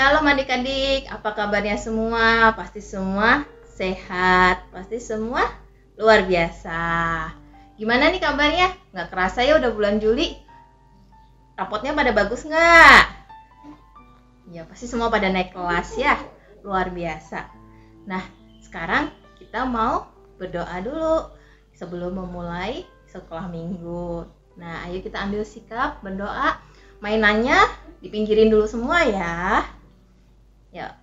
Shalom adik-adik, apa kabarnya semua? Pasti semua sehat, pasti semua luar biasa. Gimana nih kabarnya? Nggak kerasa ya udah bulan Juli. Rapotnya pada bagus nggak? Ya pasti semua pada naik kelas ya, luar biasa. Nah sekarang kita mau berdoa dulu sebelum memulai sekolah minggu. Nah ayo kita ambil sikap berdoa. Mainannya dipinggirin dulu semua ya. Ya.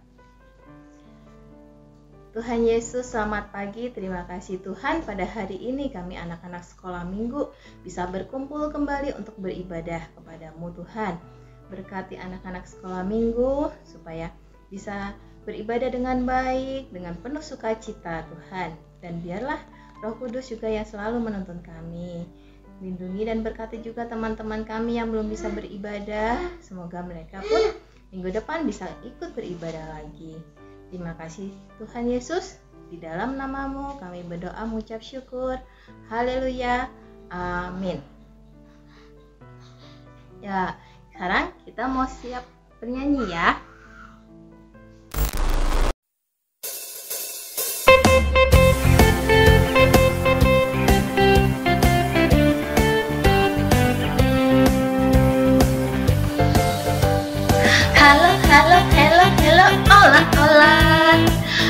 Tuhan Yesus, selamat pagi. Terima kasih Tuhan, pada hari ini kami anak-anak sekolah minggu bisa berkumpul kembali untuk beribadah kepadamu Tuhan. Berkati anak-anak sekolah minggu supaya bisa beribadah dengan baik, dengan penuh sukacita Tuhan. Dan biarlah Roh Kudus juga yang selalu menuntun kami. Lindungi dan berkati juga teman-teman kami yang belum bisa beribadah. Semoga mereka pun minggu depan bisa ikut beribadah lagi. Terima kasih Tuhan Yesus. Di dalam namamu kami berdoa mengucap syukur. Haleluya. Amin. Ya, sekarang kita mau siap bernyanyi ya.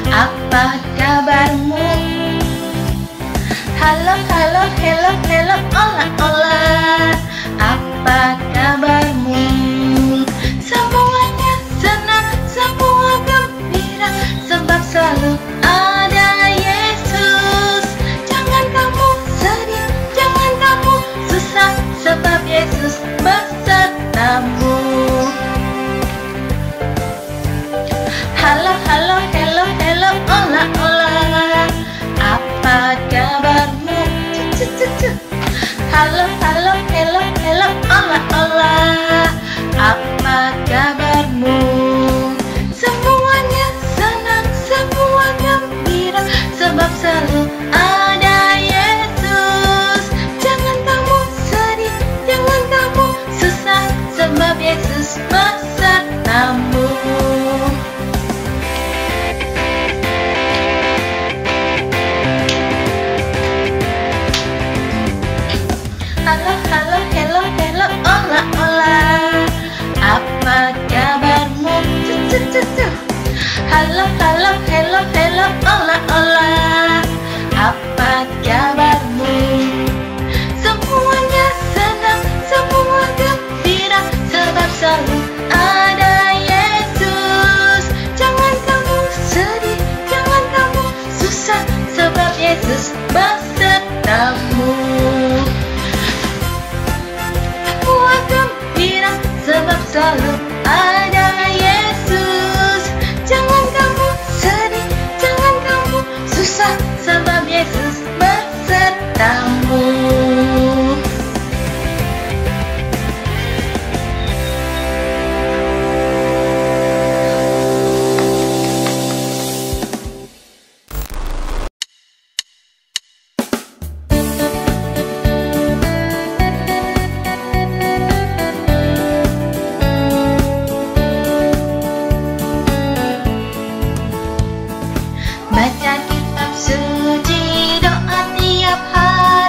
Apa kabarmu? Halo, halo, hello, hello, ola, ola. Apa kabarmu? Semuanya senang, semua gembira, sebab selalu ada Yesus. Jangan kamu sedih, jangan kamu susah, sebab Yesus besertamu. Halo, halo, hello, hello, ola, ola. Apa kabarmu? Halo, halo, hello, hello, ola, ola. Apa kabarmu? Semuanya senang, semua gembira, sebab selalu ada Yesus. Jangan kamu sedih, jangan kamu susah, sebab Yesus besertamu. Halo, halo, hello, hello, ola, ola. Apa kabarmu? Halo, halo, hello, hello, ola, ola. Apa kabarmu? Semuanya senang, semua gembira, sebab selalu ada Yesus. Jangan kamu sedih, jangan kamu susah, sebab Yesus besertamu. Sebab selalu ada Yesus. Jangan kamu sedih, jangan kamu susah, sebab Yesus besertamu. Baca kitab suci, doa tiap hari.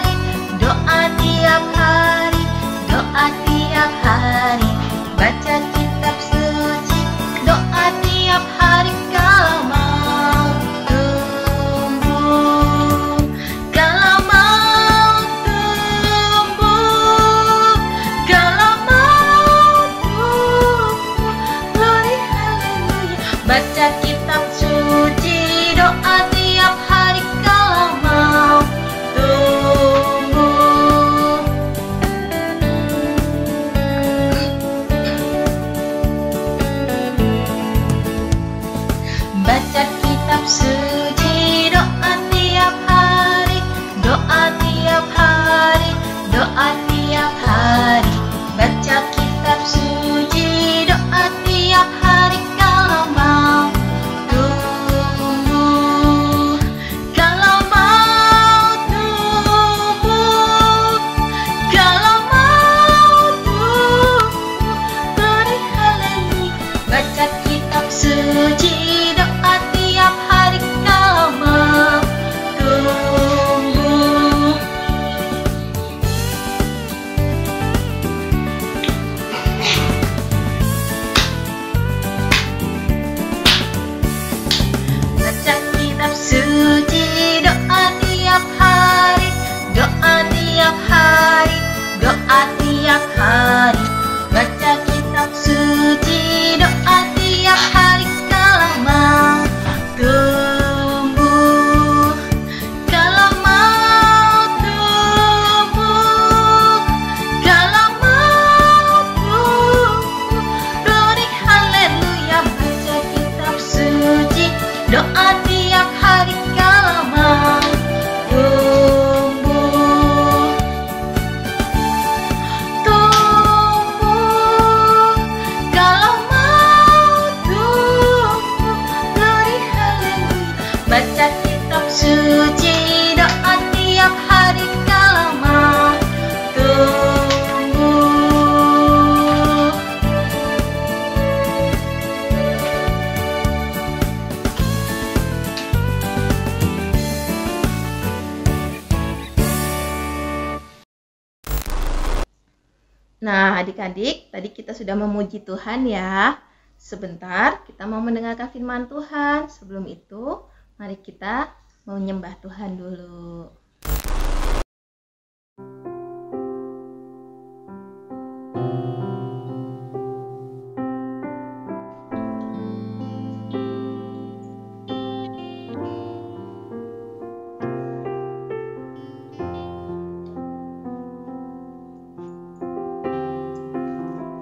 Nah, adik-adik, tadi kita sudah memuji Tuhan ya. Sebentar, kita mau mendengarkan firman Tuhan. Sebelum itu, mari kita menyembah Tuhan dulu.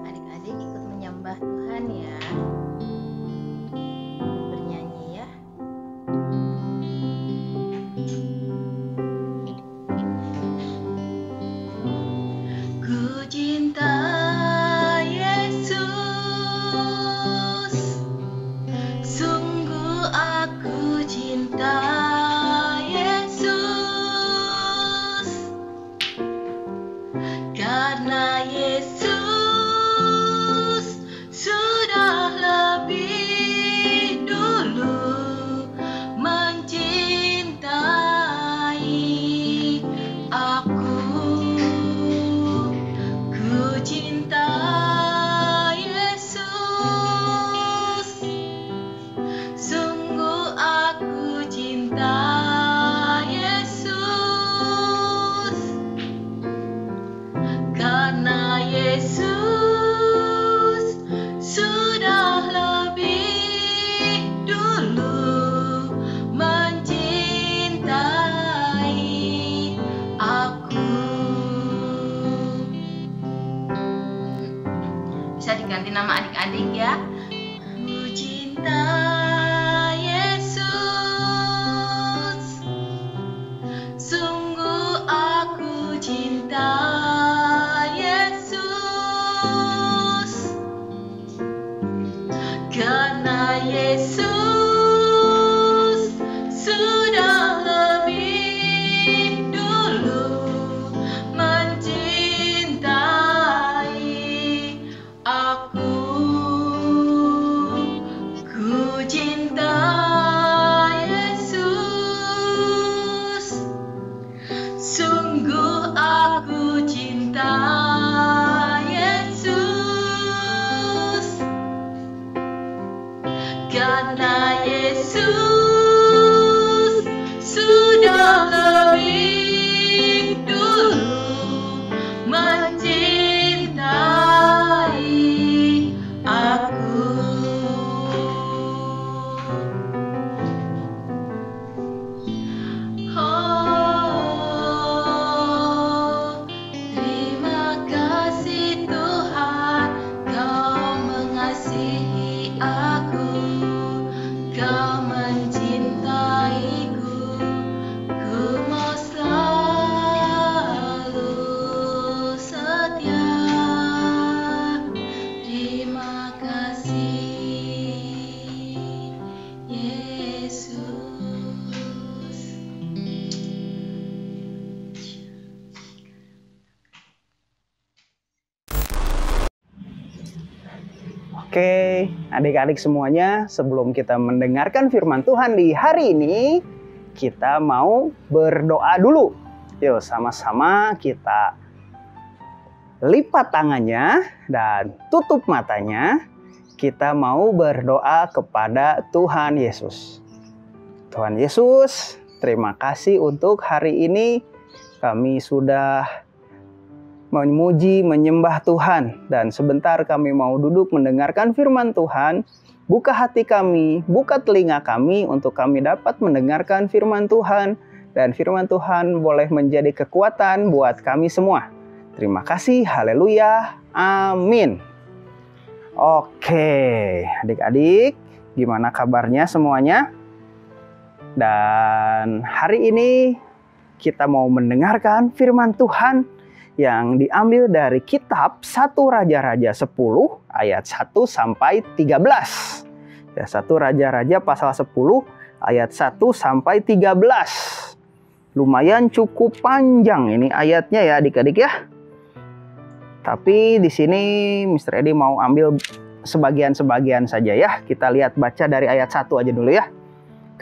Adik-adik ikut menyembah Tuhan ya. Bernyanyi ya. Ku cinta Yesus, sungguh aku cinta Yesus, karena Yesus sudah lebih dulu mencintai aku. Ku cinta Yesus, sungguh aku cinta Yesus, karena Yesus sudah lebih dulu mencintai aku. Bisa diganti nama adik-adik ya. Ku cinta Yesus, sungguh aku cinta Yesus, karena Yesus sudah lebih dulu mencintai aku. Ku cinta Yesus, sungguh aku cinta Yesus, karena Yesus sudah lebih dulu mencintai aku. Oh, terima kasih Tuhan, Kau mengasihi aku, Kau mencintaiku, ku mau selalu setia. Terima kasih Yesus. Oke, adik-adik semuanya, sebelum kita mendengarkan firman Tuhan di hari ini, kita mau berdoa dulu. Yuk, sama-sama kita lipat tangannya dan tutup matanya. Kita mau berdoa kepada Tuhan Yesus. Tuhan Yesus, terima kasih untuk hari ini. Kami sudah memuji, menyembah Tuhan. Dan sebentar kami mau duduk mendengarkan firman Tuhan. Buka hati kami, buka telinga kami untuk kami dapat mendengarkan firman Tuhan. Dan firman Tuhan boleh menjadi kekuatan buat kami semua. Terima kasih, haleluya, amin. Oke, adik-adik, gimana kabarnya semuanya? Dan hari ini kita mau mendengarkan firman Tuhan yang diambil dari kitab 1 Raja-Raja 10 ayat 1 sampai 13. Ya, 1 Raja-Raja pasal 10 ayat 1 sampai 13. Lumayan cukup panjang ini ayatnya ya adik-adik ya. Tapi di sini Mr. Edi mau ambil sebagian-sebagian saja ya. Kita lihat baca dari ayat 1 aja dulu ya.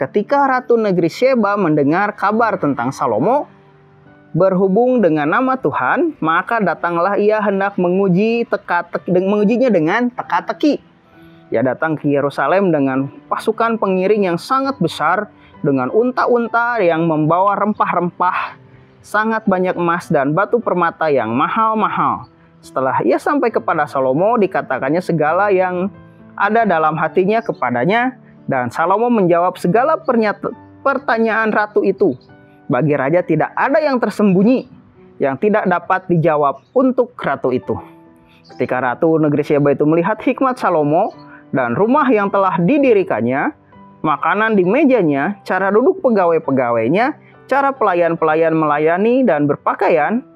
Ketika Ratu Negeri Sheba mendengar kabar tentang Salomo, berhubung dengan nama Tuhan, maka datanglah ia hendak mengujinya dengan teka-teki. Ia datang ke Yerusalem dengan pasukan pengiring yang sangat besar, dengan unta-unta yang membawa rempah-rempah, sangat banyak emas dan batu permata yang mahal-mahal. Setelah ia sampai kepada Salomo, dikatakannya segala yang ada dalam hatinya kepadanya, dan Salomo menjawab segala pertanyaan ratu itu. Bagi raja tidak ada yang tersembunyi yang tidak dapat dijawab untuk ratu itu. Ketika ratu negeri Syeba itu melihat hikmat Salomo dan rumah yang telah didirikannya, makanan di mejanya, cara duduk pegawai-pegawainya, cara pelayan-pelayan melayani dan berpakaian,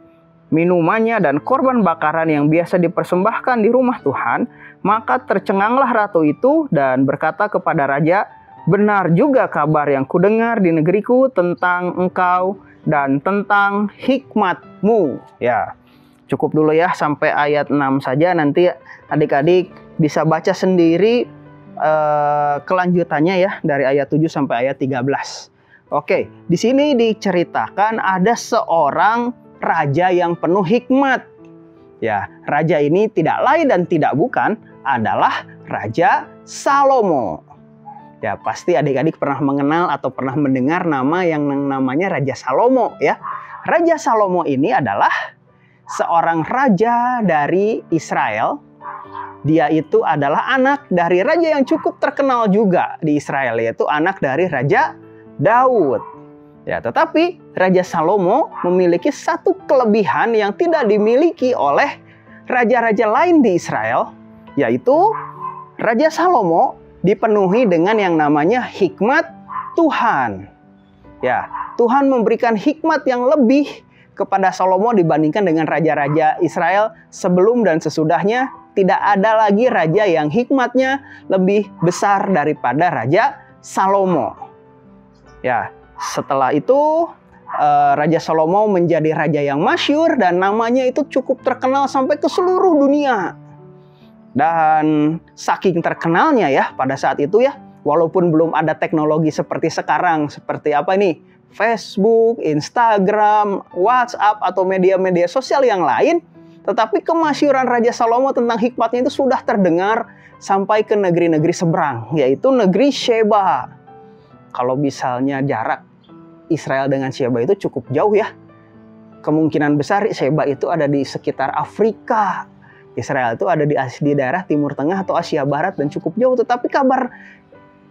minumannya dan korban bakaran yang biasa dipersembahkan di rumah Tuhan, maka tercenganglah ratu itu dan berkata kepada raja, "Benar juga kabar yang kudengar di negeriku tentang engkau dan tentang hikmatmu." Ya, cukup dulu ya sampai ayat 6 saja. Nanti adik-adik bisa baca sendiri kelanjutannya ya dari ayat 7 sampai ayat 13. Oke, di sini diceritakan ada seorang raja yang penuh hikmat. Ya, raja ini tidak lain dan tidak bukan adalah Raja Salomo. Ya, pasti adik-adik pernah mengenal atau pernah mendengar nama yang namanya Raja Salomo ya. Raja Salomo ini adalah seorang raja dari Israel. Dia itu adalah anak dari raja yang cukup terkenal juga di Israel, yaitu anak dari Raja Daud. Ya, tetapi Raja Salomo memiliki satu kelebihan yang tidak dimiliki oleh raja-raja lain di Israel, yaitu Raja Salomo dipenuhi dengan yang namanya hikmat Tuhan. Ya, Tuhan memberikan hikmat yang lebih kepada Salomo dibandingkan dengan raja-raja Israel sebelum dan sesudahnya. Tidak ada lagi raja yang hikmatnya lebih besar daripada Raja Salomo. Ya, setelah itu Raja Salomo menjadi raja yang masyhur dan namanya itu cukup terkenal sampai ke seluruh dunia. Dan saking terkenalnya ya pada saat itu ya, walaupun belum ada teknologi seperti sekarang, seperti apa nih? Facebook, Instagram, WhatsApp atau media-media sosial yang lain, tetapi kemasyhuran Raja Salomo tentang hikmatnya itu sudah terdengar sampai ke negeri-negeri seberang, yaitu negeri Syeba. Kalau misalnya jarak Israel dengan Syeba itu cukup jauh ya. Kemungkinan besar Syeba itu ada di sekitar Afrika. Israel itu ada di daerah Timur Tengah atau Asia Barat dan cukup jauh. Tetapi kabar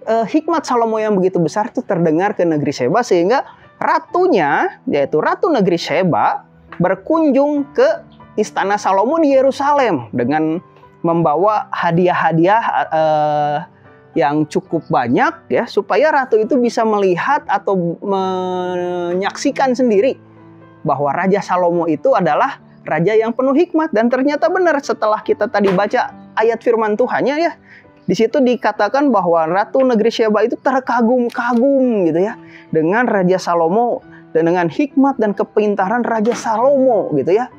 hikmat Salomo yang begitu besar itu terdengar ke negeri Syeba, sehingga ratunya, yaitu Ratu Negeri Syeba, berkunjung ke istana Salomo di Yerusalem dengan membawa hadiah-hadiah yang cukup banyak ya, supaya ratu itu bisa melihat atau menyaksikan sendiri bahwa Raja Salomo itu adalah raja yang penuh hikmat. Dan ternyata benar setelah kita tadi baca ayat firman Tuhannya ya, di situ dikatakan bahwa Ratu Negeri Syeba itu terkagum-kagum gitu ya dengan Raja Salomo dan dengan hikmat dan kepintaran Raja Salomo gitu ya.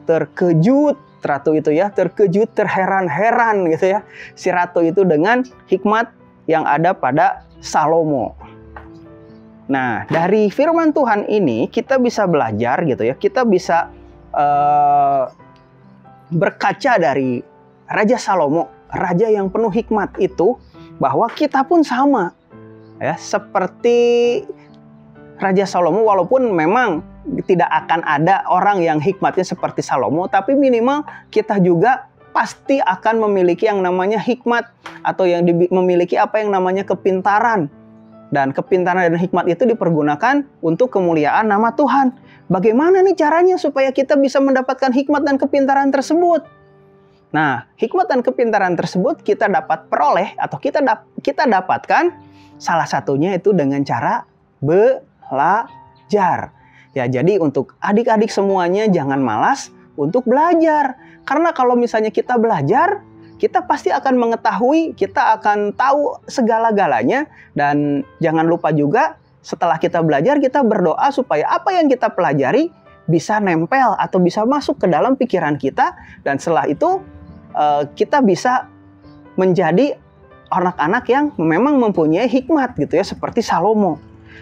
Terkejut ratu itu ya, terkejut, terheran-heran gitu ya si ratu itu dengan hikmat yang ada pada Salomo. Nah, dari firman Tuhan ini kita bisa belajar gitu ya, kita bisa berkaca dari Raja Salomo, raja yang penuh hikmat itu, bahwa kita pun sama ya, seperti Raja Salomo. Walaupun memang tidak akan ada orang yang hikmatnya seperti Salomo, tapi minimal kita juga pasti akan memiliki yang namanya hikmat, atau yang memiliki apa yang namanya kepintaran. Dan kepintaran dan hikmat itu dipergunakan untuk kemuliaan nama Tuhan. Bagaimana nih caranya supaya kita bisa mendapatkan hikmat dan kepintaran tersebut? Nah, hikmat dan kepintaran tersebut kita dapat peroleh atau kita dapatkan salah satunya itu dengan cara belajar. Ya, jadi untuk adik-adik semuanya jangan malas untuk belajar. Karena kalau misalnya kita belajar, kita pasti akan mengetahui, kita akan tahu segala-galanya. Dan jangan lupa juga setelah kita belajar, kita berdoa supaya apa yang kita pelajari bisa nempel atau bisa masuk ke dalam pikiran kita. Dan setelah itu kita bisa menjadi anak-anak yang memang mempunyai hikmat gitu ya, seperti Salomo.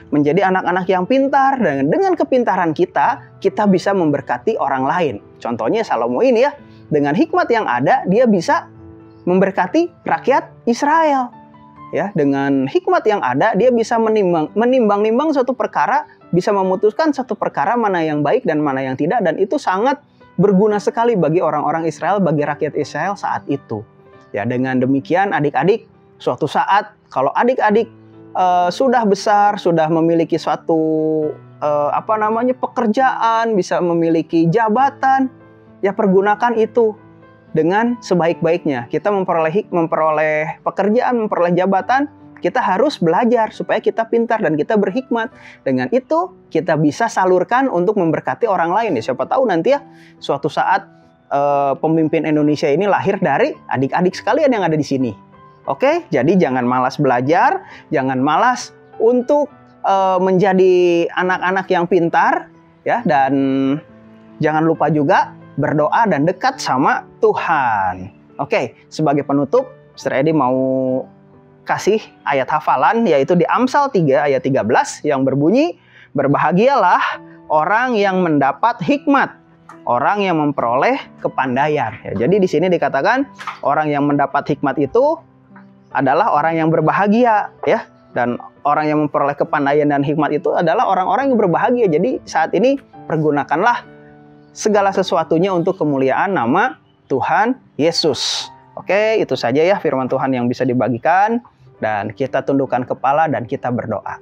menjadi anak-anak yang pintar, dan dengan kepintaran kita bisa memberkati orang lain. Contohnya Salomo ini ya, dengan hikmat yang ada dia bisa memberkati rakyat Israel. Ya, dengan hikmat yang ada dia bisa menimbang-nimbang suatu perkara, bisa memutuskan satu perkara mana yang baik dan mana yang tidak, dan itu sangat berguna sekali bagi orang-orang Israel, bagi rakyat Israel saat itu. Ya, dengan demikian adik-adik, suatu saat kalau adik-adik sudah besar, sudah memiliki suatu pekerjaan, bisa memiliki jabatan, ya pergunakan itu dengan sebaik-baiknya. Kita memperoleh pekerjaan, memperoleh jabatan, kita harus belajar supaya kita pintar dan kita berhikmat. Dengan itu kita bisa salurkan untuk memberkati orang lain. Ya, siapa tahu nanti ya suatu saat pemimpin Indonesia ini lahir dari adik-adik sekalian yang ada di sini. Oke, jadi jangan malas belajar, jangan malas untuk menjadi anak-anak yang pintar, ya, dan jangan lupa juga berdoa dan dekat sama Tuhan. Oke, sebagai penutup, Mr. Edi mau kasih ayat hafalan, yaitu di Amsal 3 ayat 13 yang berbunyi, berbahagialah orang yang mendapat hikmat, orang yang memperoleh kepandaian. Ya, jadi di sini dikatakan orang yang mendapat hikmat itu adalah orang yang berbahagia, ya. Dan orang yang memperoleh kepandaian dan hikmat itu adalah orang-orang yang berbahagia. Jadi saat ini pergunakanlah segala sesuatunya untuk kemuliaan nama Tuhan Yesus. Oke, itu saja ya firman Tuhan yang bisa dibagikan. Dan kita tundukkan kepala dan kita berdoa.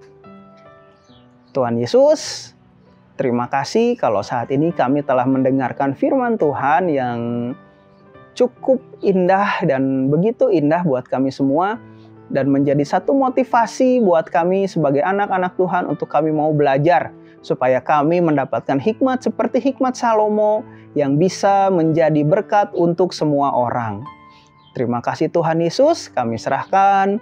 Tuhan Yesus, terima kasih kalau saat ini kami telah mendengarkan firman Tuhan yang cukup indah dan begitu indah buat kami semua, dan menjadi satu motivasi buat kami sebagai anak-anak Tuhan untuk kami mau belajar supaya kami mendapatkan hikmat seperti hikmat Salomo yang bisa menjadi berkat untuk semua orang. Terima kasih Tuhan Yesus, kami serahkan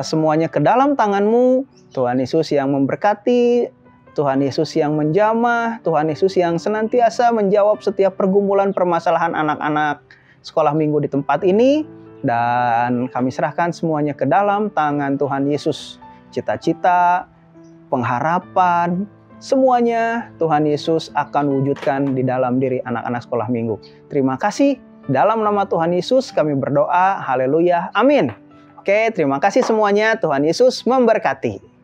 semuanya ke dalam tangan-Mu. Tuhan Yesus yang memberkati, Tuhan Yesus yang menjamah, Tuhan Yesus yang senantiasa menjawab setiap pergumulan permasalahan anak-anak sekolah minggu di tempat ini. Dan kami serahkan semuanya ke dalam tangan Tuhan Yesus. Cita-cita, pengharapan, semuanya Tuhan Yesus akan wujudkan di dalam diri anak-anak sekolah minggu. Terima kasih. Dalam nama Tuhan Yesus kami berdoa. Haleluya. Amin. Oke, terima kasih semuanya. Tuhan Yesus memberkati.